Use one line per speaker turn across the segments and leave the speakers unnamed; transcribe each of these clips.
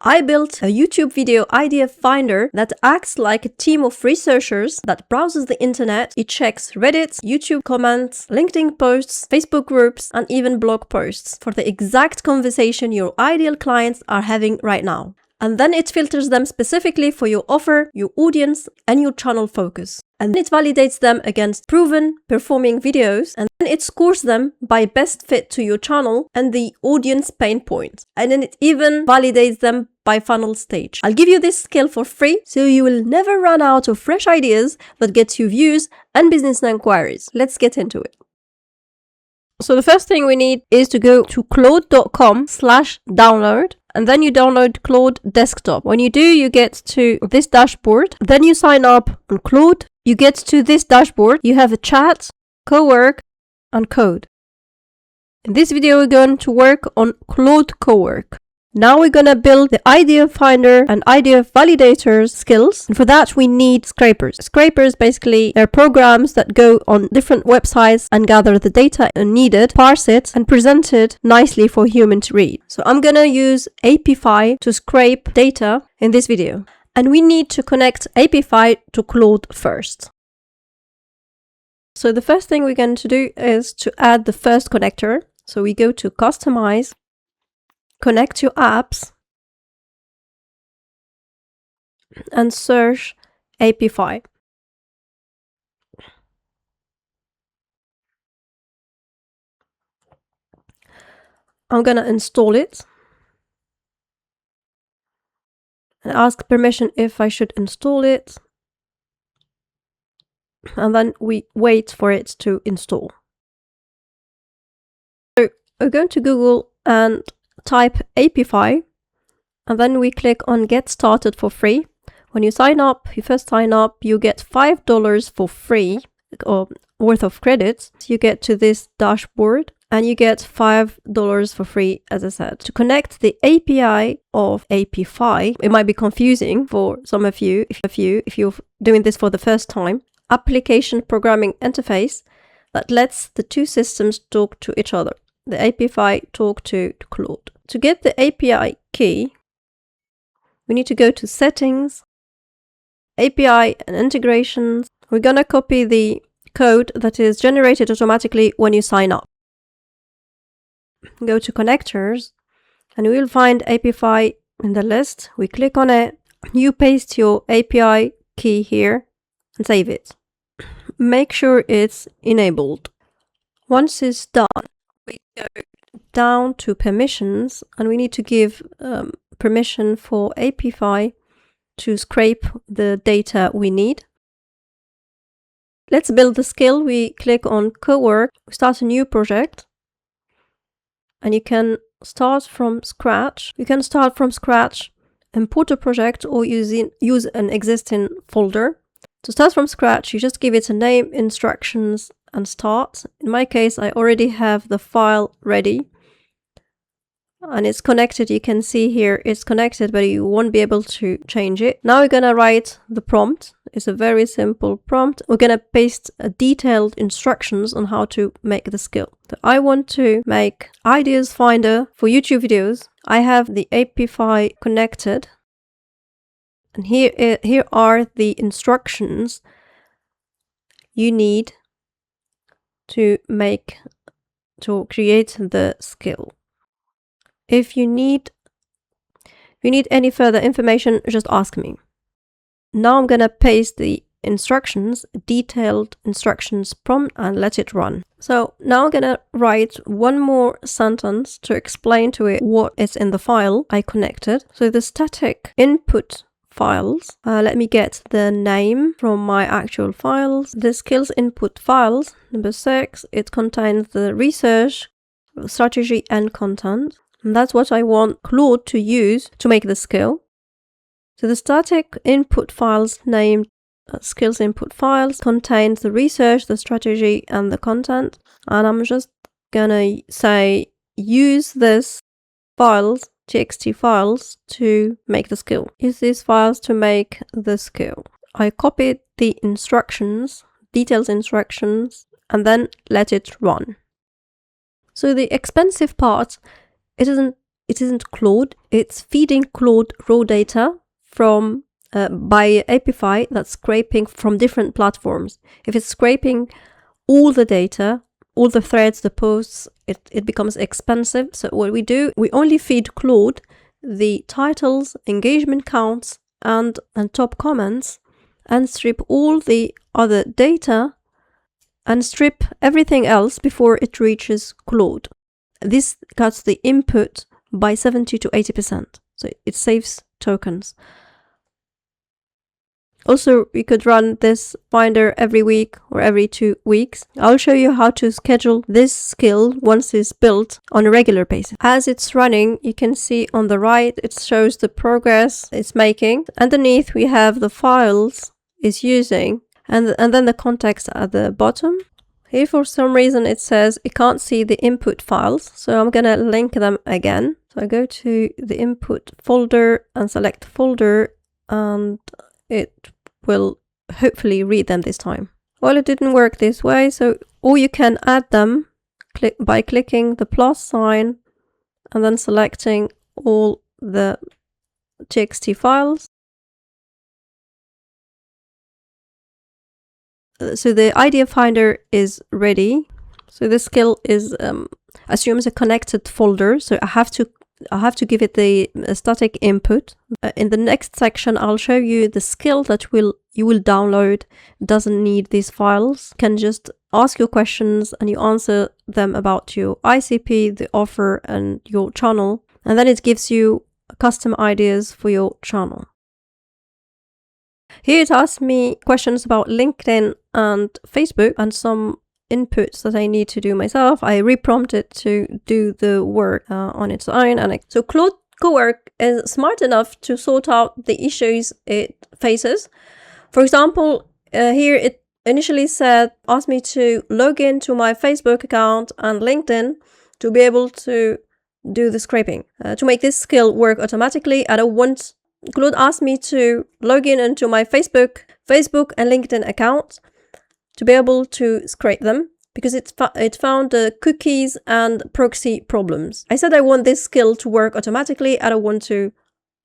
I built a YouTube video idea finder that acts like a team of researchers that browses the internet. It checks Reddit, YouTube comments, LinkedIn posts, Facebook groups, and even blog posts for the exact conversation your ideal clients are having right now. And then it filters them specifically for your offer, your audience, and your channel focus. And then it validates them against proven, performing videos, and then it scores them by best fit to your channel and the audience pain point. And then it even validates them by funnel stage. I'll give you this skill for free, so you will never run out of fresh ideas that get you views and business inquiries. Let's get into it. So the first thing we need is to go to claude.com/download. And then you download Claude Desktop. When you do, you get to this dashboard. Then you sign up on Claude. You get to this dashboard. You have a chat, cowork, and code. In this video, we're going to work on Claude Cowork. Now we're going to build the idea finder and idea validators skills. And for that, we need scrapers. Scrapers, basically, they're programs that go on different websites and gather the data needed, parse it, and present it nicely for human to read. So I'm going to use Apify to scrape data in this video. And we need to connect Apify to Claude first. So the first thing we're going to do is to add the first connector. So we go to Customize, connect your apps, and search Apify. I'm going to install it and ask permission if I should install it. And then we wait for it to install. So we're going to Google and type Apify, and then we click on Get Started for free. When you sign up, you first sign up, you get $5 for free or worth of credits. You get to this dashboard and you get $5 for free, as I said. To connect the API of Apify, it might be confusing for some of you if you're doing this for the first time. Application programming interface that lets the two systems talk to each other. The Apify talk to Claude. To get the API key, we need to go to Settings, API and Integrations. We're going to copy the code that is generated automatically when you sign up. Go to Connectors, and we will find Apify in the list. We click on it. You paste your API key here and save it. Make sure it's enabled. Once it's done, we go down to permissions, and we need to give permission for Apify to scrape the data we need. Let's build the skill. We click on Cowork, we start a new project, and you can start from scratch. You can start from scratch, import a project, or use an existing folder. To start from scratch, you just give it a name, instructions, and start. In my case, I already have the file ready and it's connected. You can see here it's connected, but you won't be able to change it. Now we're gonna write the prompt. It's a very simple prompt. We're gonna paste detailed instructions on how to make the skill. So I want to make ideas finder for YouTube videos. I have the Apify connected, and here are the instructions you need to create the skill. If you need any further information, just ask me. Now I'm gonna paste the instructions, detailed instructions prompt, and let it run. So now I'm gonna write one more sentence to explain to it what is in the file I connected. So the static input files, let me get the name from my actual files. The skills input files, number 6, it contains the research, strategy, and content. And that's what I want Claude to use to make the skill. So the static input files named skills input files contains the research, the strategy, and the content. And I'm just gonna say use this files, txt files, to make the skill. Use these files to make the skill. I copied the instructions, details instructions, and then let it run. So the expensive part, it isn't it isn't Claude, it's feeding Claude raw data from by Apify that's scraping from different platforms. If it's scraping all the data, all the threads, the posts, it becomes expensive. So what we do, we only feed Claude the titles, engagement counts, and top comments, and strip all the other data and strip everything else before it reaches Claude. This cuts the input by 70 to 80%. So it saves tokens. Also, you could run this finder every week or every 2 weeks. I'll show you how to schedule this skill once it's built on a regular basis. As it's running, you can see on the right, it shows the progress it's making. Underneath, we have the files it's using and then the context at the bottom. Here, for some reason, it says it can't see the input files. So I'm going to link them again. So I go to the input folder and select folder, and it will hopefully read them this time. Well, it didn't work this way, or you can add them by clicking the plus sign and then selecting all the txt files. So the idea finder is ready. So this skill is assumes a connected folder, so I have to give it the static input. In the next section, I'll show you the skill that you will download. It doesn't need these files. You can just ask your questions and you answer them about your ICP, the offer, and your channel. And then it gives you custom ideas for your channel. Here it asks me questions about LinkedIn and Facebook and some inputs that I need to do myself. I reprompt it to do the work on its own. So Claude Cowork is smart enough to sort out the issues it faces. For example, here it initially asked me to log into my Facebook account and LinkedIn to be able to do the scraping. To make this skill work automatically, Claude asked me to log into my Facebook and LinkedIn accounts to be able to scrape them because it found cookies and proxy problems. I said I want this skill to work automatically. I don't want to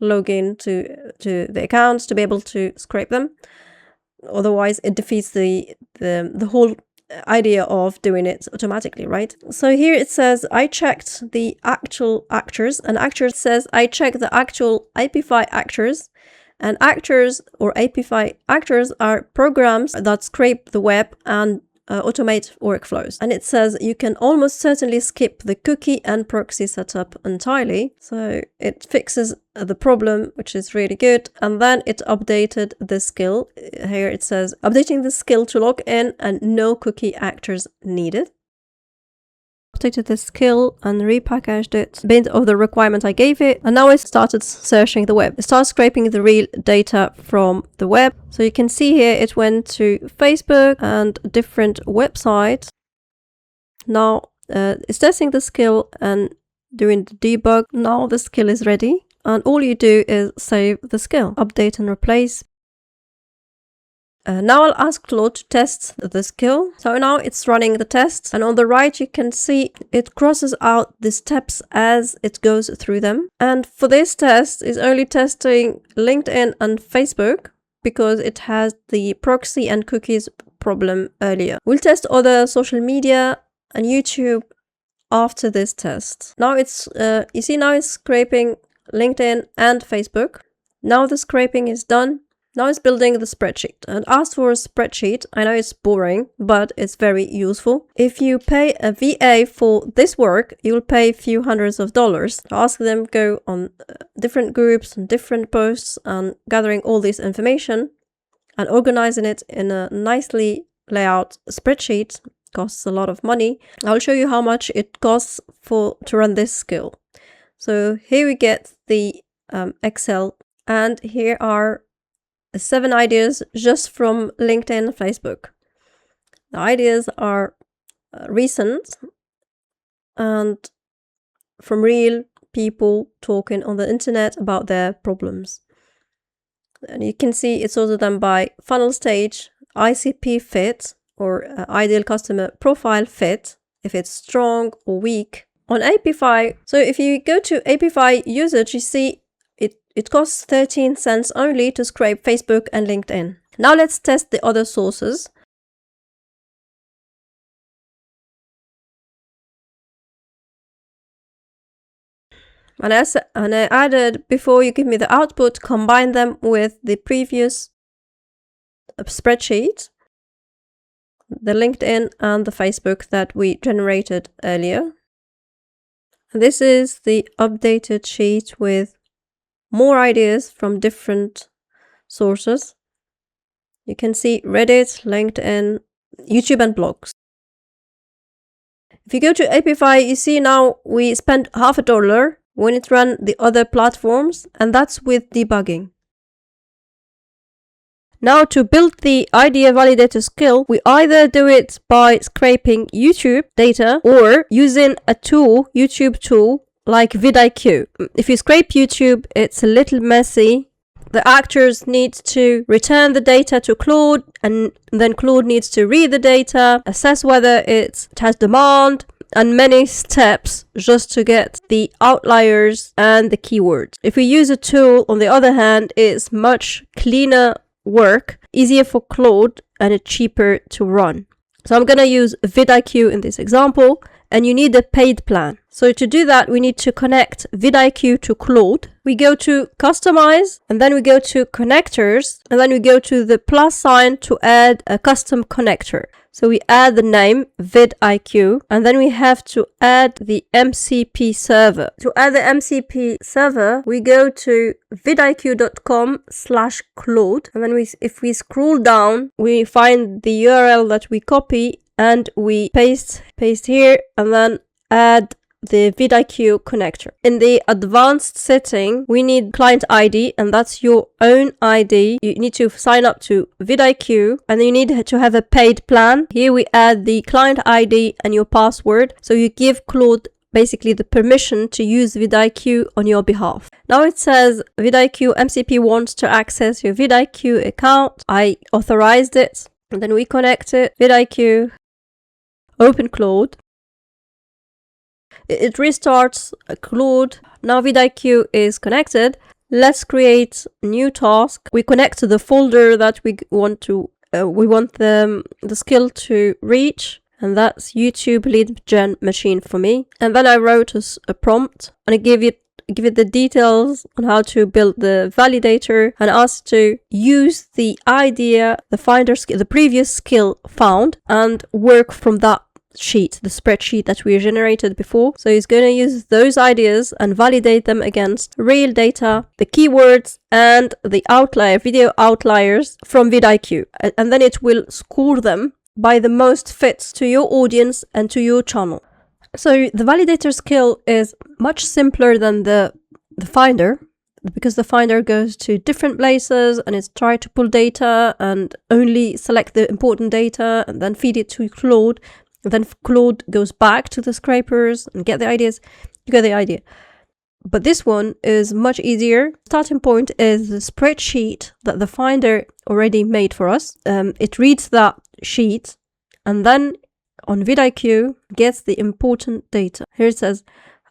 log in to the accounts to be able to scrape them. Otherwise, it defeats the whole idea of doing it automatically, right? So here it says I checked the actual actors, and actors says I checked the actual Apify actors. And actors or Apify actors are programs that scrape the web and automate workflows. And it says you can almost certainly skip the cookie and proxy setup entirely. So it fixes the problem, which is really good. And then it updated the skill. Here it says updating the skill to log in and no cookie actors needed. Updated the skill and repackaged it based on the requirement I gave it, and now it started searching the web. It started scraping the real data from the web. So you can see here it went to Facebook and different websites. Now it's testing the skill and doing the debug. Now the skill is ready, and all you do is save the skill, update and replace. Now I'll ask Claude to test the skill. So now it's running the test, and on the right you can see it crosses out the steps as it goes through them. And for this test, it's only testing LinkedIn and Facebook because it has the proxy and cookies problem earlier. We'll test other social media and YouTube after this test. Now it's you see now it's scraping LinkedIn and Facebook. Now the scraping is done. Now it's building the spreadsheet, and ask for a spreadsheet. I know it's boring, but it's very useful. If you pay a VA for this work, you'll pay a few hundreds of dollars. Ask them go on different groups and different posts and gathering all this information and organizing it in a nicely layout spreadsheet. Costs a lot of money. I'll show you how much it costs to run this skill. So here we get the Excel, and here are 7 ideas just from LinkedIn and Facebook. The ideas are recent and from real people talking on the internet about their problems. And you can see it's sorted them by funnel stage, ICP fit, or ideal customer profile fit, if it's strong or weak, On Apify, so if you go to Apify usage, you see it costs 13 cents only to scrape Facebook and LinkedIn. Now let's test the other sources. And I added, before you give me the output, combine them with the previous spreadsheet, the LinkedIn and the Facebook that we generated earlier. This is the updated sheet with more ideas from different sources. You can see Reddit, LinkedIn, YouTube and blogs. If you go to Apify, you see now we spent $50 when it ran the other platforms, and that's with debugging. Now to build the idea validator skill, we either do it by scraping YouTube data or using a tool, YouTube tool, like VidIQ. If you scrape YouTube, it's a little messy. The actors need to return the data to Claude, and then Claude needs to read the data, assess whether it has demand, and many steps just to get the outliers and the keywords. If we use a tool, on the other hand, it's much cleaner work, easier for Claude, and it's cheaper to run. So I'm going to use VidIQ in this example, and you need a paid plan. So to do that, we need to connect VidIQ to Claude. We go to Customize, and then we go to Connectors, and then we go to the plus sign to add a custom connector. So we add the name VidIQ, and then we have to add the MCP server. To add the MCP server, we go to vidiq.com/Claude, and then if we scroll down, we find the URL that we copy and we paste here, and then add the VidIQ connector. In the advanced setting, we need client ID, and that's your own ID. You need to sign up to VidIQ, and you need to have a paid plan. Here we add the client ID and your password. So you give Claude basically the permission to use VidIQ on your behalf. Now it says VidIQ MCP wants to access your VidIQ account. I authorized it, and then we connect it. VidIQ, open Claude. It restarts Claude. Now VidIQ is connected. Let's create a new task. We connect to the folder that we want the skill to reach, and that's YouTube lead gen machine for me. And then I wrote a prompt, and I give it the details on how to build the validator, and asked to use the idea, the finder skill, the previous skill found, and work from that sheet, the spreadsheet that we generated before. So he's going to use those ideas and validate them against real data, the keywords, and the video outliers from VidIQ. And then it will score them by the most fits to your audience and to your channel. So the validator skill is much simpler than the finder, because the finder goes to different places and it's trying to pull data and only select the important data and then feed it to Claude. And then Claude goes back to the scrapers and get the ideas. You get the idea. But this one is much easier. Starting point is the spreadsheet that the finder already made for us. It reads that sheet, and then on VidIQ gets the important data. Here it says,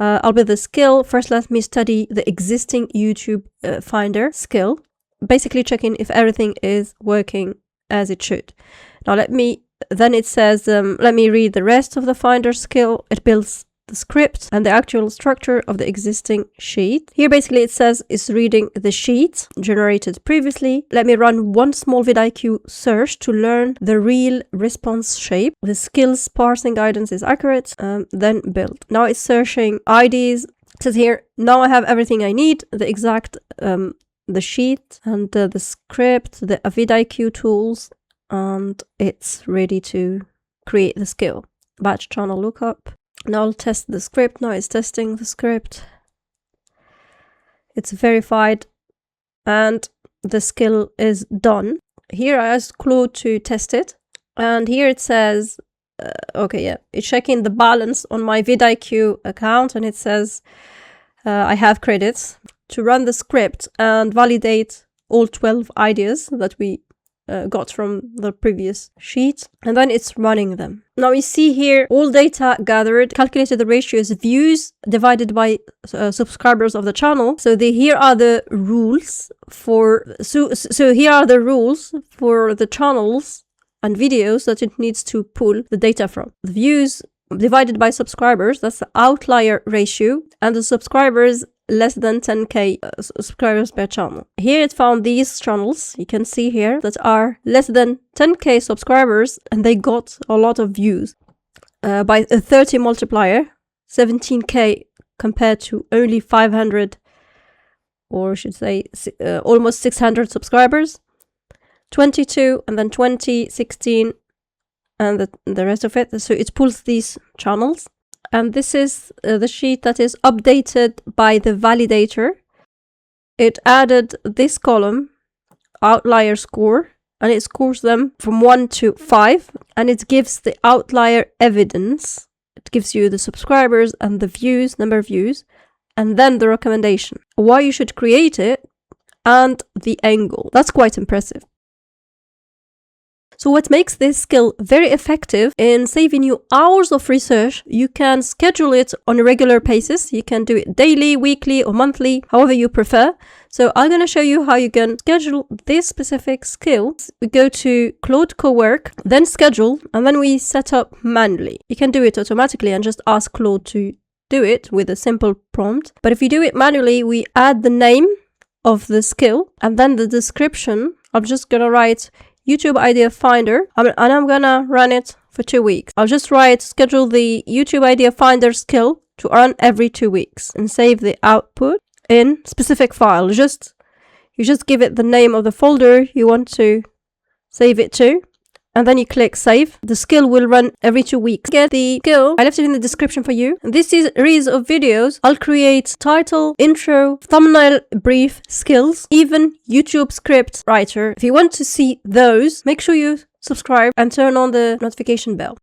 I'll build the skill. First, let me study the existing YouTube finder skill. Basically checking if everything is working as it should. Now then it says, let me read the rest of the finder skill. It builds the script and the actual structure of the existing sheet. Here basically it says it's reading the sheet generated previously. Let me run one small VidIQ search to learn the real response shape. The skills parsing guidance is accurate. Then build. Now it's searching IDs. It says here, now I have everything I need. The exact, the sheet and the script, the VidIQ tools, and it's ready to create the skill. Batch channel lookup. Now I'll test the script. Now it's testing the script. It's verified and the skill is done. Here I asked Claude to test it, and here it says, it's checking the balance on my VidIQ account, and it says I have credits to run the script and validate all 12 ideas that we got from the previous sheet, and then it's running them. Now you see here all data gathered, calculated the ratio as views divided by subscribers of the channel. So here are the rules for here are the rules for the channels and videos that it needs to pull the data from. The views divided by subscribers, that's the outlier ratio, and the subscribers less than 10k subscribers per channel. Here it found these channels, you can see here, that are less than 10k subscribers and they got a lot of views. By a 30 multiplier, 17k compared to only 500, or I should say almost 600 subscribers. 22 and then 20, 16 and the rest of it. So it pulls these channels. And this is the sheet that is updated by the validator. It added this column, outlier score, and it scores them from 1 to 5. And it gives the outlier evidence. It gives you the subscribers and the views, number of views, and then the recommendation, why you should create it, and the angle. That's quite impressive. So what makes this skill very effective in saving you hours of research, you can schedule it on a regular basis. You can do it daily, weekly, or monthly, however you prefer. So I'm going to show you how you can schedule this specific skill. We go to Claude Cowork, then schedule, and then we set up manually. You can do it automatically and just ask Claude to do it with a simple prompt. But if you do it manually, we add the name of the skill and then the description. I'm just going to write YouTube Idea Finder, and I'm gonna run it for 2 weeks. I'll just write, schedule the YouTube Idea Finder skill to run every 2 weeks and save the output in specific file. You just give it the name of the folder you want to save it to, and then you click save. The skill will run every 2 weeks. Get the skill, I left it in the description for you. And this is a series of videos. I'll create title, intro, thumbnail, brief, skills, even YouTube script writer. If you want to see those, make sure you subscribe and turn on the notification bell.